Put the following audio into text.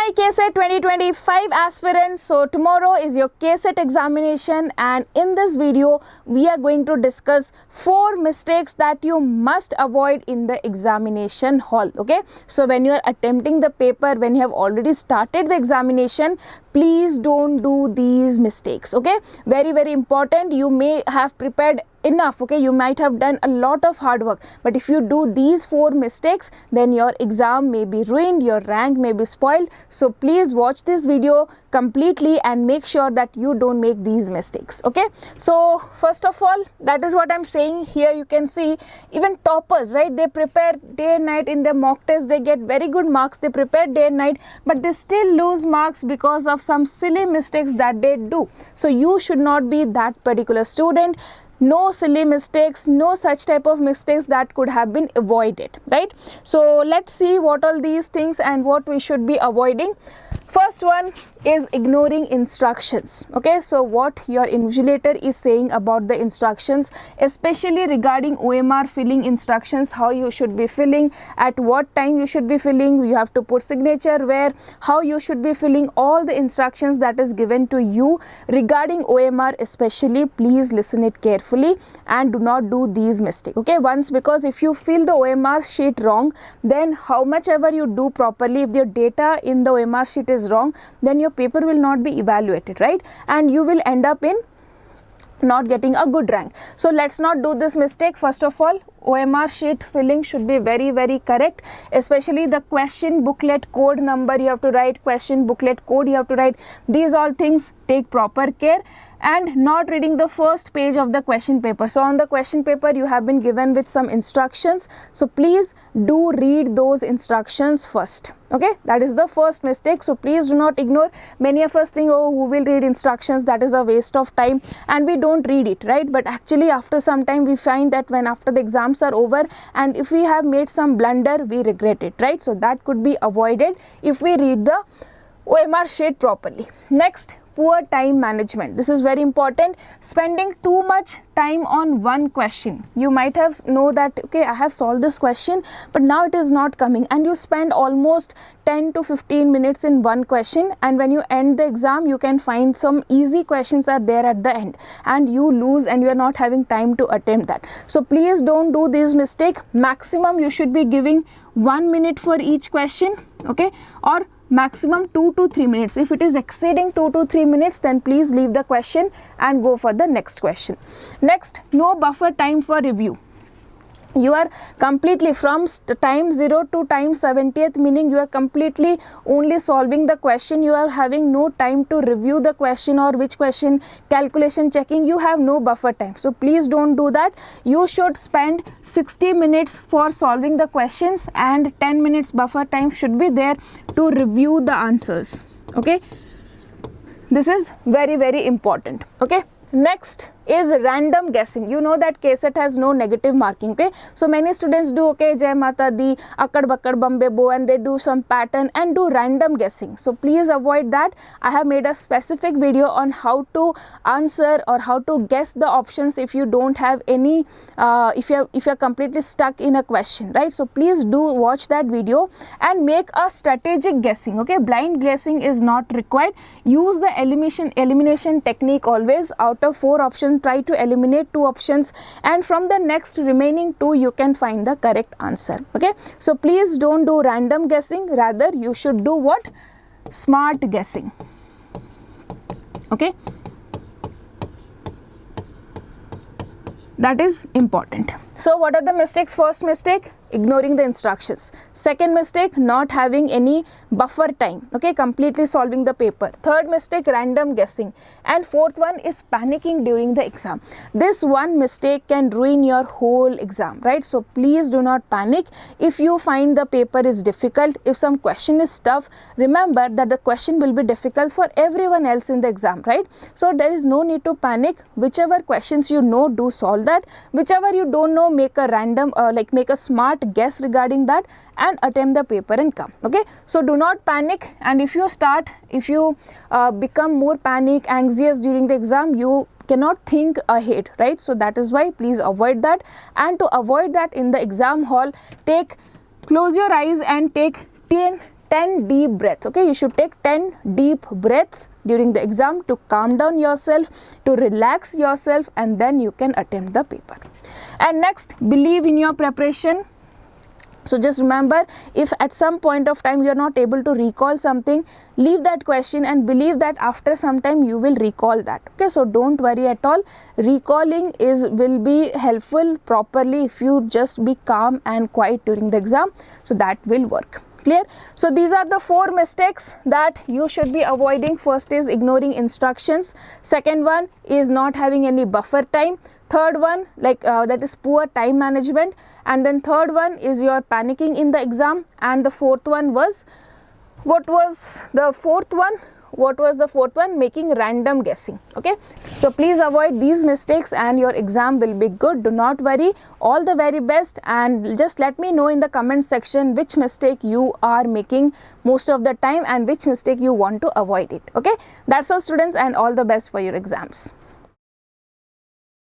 Hi KCET 2025 aspirants. So tomorrow is your KCET examination, and in this video we are going to discuss 4 mistakes that you must avoid in the examination hall. Okay, so when you are attempting the paper, when you have already started the examination, please don't do these mistakes. Okay, very important. You may have prepared enough, okay, you might have done a lot of hard work, but if you do these 4 mistakes, then your exam may be ruined, your rank may be spoiled. So please watch this video completely and make sure that you don't make these mistakes. Okay, so first of all, that is what I'm saying here. You can see even toppers, right? They prepare day and night in their mock tests, they get very good marks, they prepare day and night, but they still lose marks because of some silly mistakes that they do. So you should not be that particular student. No silly mistakes, no such type of mistakes that could have been avoided, right? So let's see what all these things and what we should be avoiding. First one is ignoring instructions. Okay, so what your invigilator is saying about the instructions, especially regarding OMR filling instructions, how you should be filling, at what time you should be filling, you have to put signature where, how you should be filling, all the instructions that is given to you regarding OMR especially. Please listen it carefully and do not do these mistakes. Okay, once, because if you fill the OMR sheet wrong, then how much ever you do properly, if your data in the OMR sheet is wrong, then your paper will not be evaluated, right? And you will end up in not getting a good rank. So let's not do this mistake. First of all, OMR sheet filling should be very correct, especially the question booklet code number you have to write, question booklet code you have to write. These all things take proper care. And not reading the first page of the question paper. So on the question paper you have been given with some instructions, so please do read those instructions first. Okay, that is the first mistake. So please do not ignore. Many of us think, oh, who will read instructions, that is a waste of time, and we don't read it, right? But actually after some time we find that when after the exams are over, and if we have made some blunder, we regret it, right? So that could be avoided if we read the OMR sheet properly. Next, poor time management. This is very important. Spending too much time on one question. You might have know that, okay, I have solved this question, but now it is not coming, and you spend almost 10 to 15 minutes in one question, and when you end the exam, you can find some easy questions are there at the end, and you lose and you are not having time to attempt that. So please don't do this mistake. Maximum you should be giving 1 minute for each question, okay, or maximum 2 to 3 minutes. If it is exceeding 2 to 3 minutes, then please leave the question and go for the next question. Next, no buffer time for review. You are completely from time 0 to time 70th, meaning you are completely only solving the question. You are having no time to review the question or which question calculation checking. You have no buffer time. So please don't do that. You should spend 60 minutes for solving the questions, and 10 minutes buffer time should be there to review the answers. Okay, this is very important. Okay, next is random guessing. You know that KCET has no negative marking. Okay, so many students do, okay, Jai Mata Di, Akkad Bakkad Bombay Bo, and they do some pattern and do random guessing. So please avoid that. I have made a specific video on how to answer or how to guess the options if you don't have any, if you're completely stuck in a question, right? So please do watch that video and make a strategic guessing. Okay, blind guessing is not required. Use the elimination technique always. Out of 4 options, try to eliminate 2 options, and from the next remaining 2 you can find the correct answer. Okay, so please don't do random guessing, rather you should do what? Smart guessing. Okay, that is important. So what are the mistakes? First mistake, ignoring the instructions. Second mistake, not having any buffer time, okay, completely solving the paper. Third mistake, random guessing. And fourth one is panicking during the exam. This one mistake can ruin your whole exam, right? So please do not panic. If you find the paper is difficult, if some question is tough, remember that the question will be difficult for everyone else in the exam, right? So there is no need to panic. Whichever questions you know, do solve that. Whichever you don't know, make a random make a smart guess regarding that and attempt the paper and come. Okay, so do not panic, and if you become more panic anxious during the exam, you cannot think ahead, right? So that is why please avoid that. And to avoid that in the exam hall, close your eyes and take 10 10 deep breaths. Okay, you should take 10 deep breaths during the exam to calm down yourself, to relax yourself, and then you can attempt the paper. And next, believe in your preparation. So just remember, if at some point of time you are not able to recall something, leave that question and believe that after some time you will recall that. Okay, so don't worry at all. Recalling will be helpful properly if you just be calm and quiet during the exam. So that will work. Clear? So these are the 4 mistakes that you should be avoiding. First is ignoring instructions. Second one is not having any buffer time. Third one, that is poor time management. And then third one is your panicking in the exam. And the fourth one was, what was the fourth one? Making random guessing. Okay, so please avoid these mistakes and your exam will be good. Do not worry. All the very best, and just let me know in the comment section which mistake you are making most of the time and which mistake you want to avoid it. Okay, that's all students, and all the best for your exams.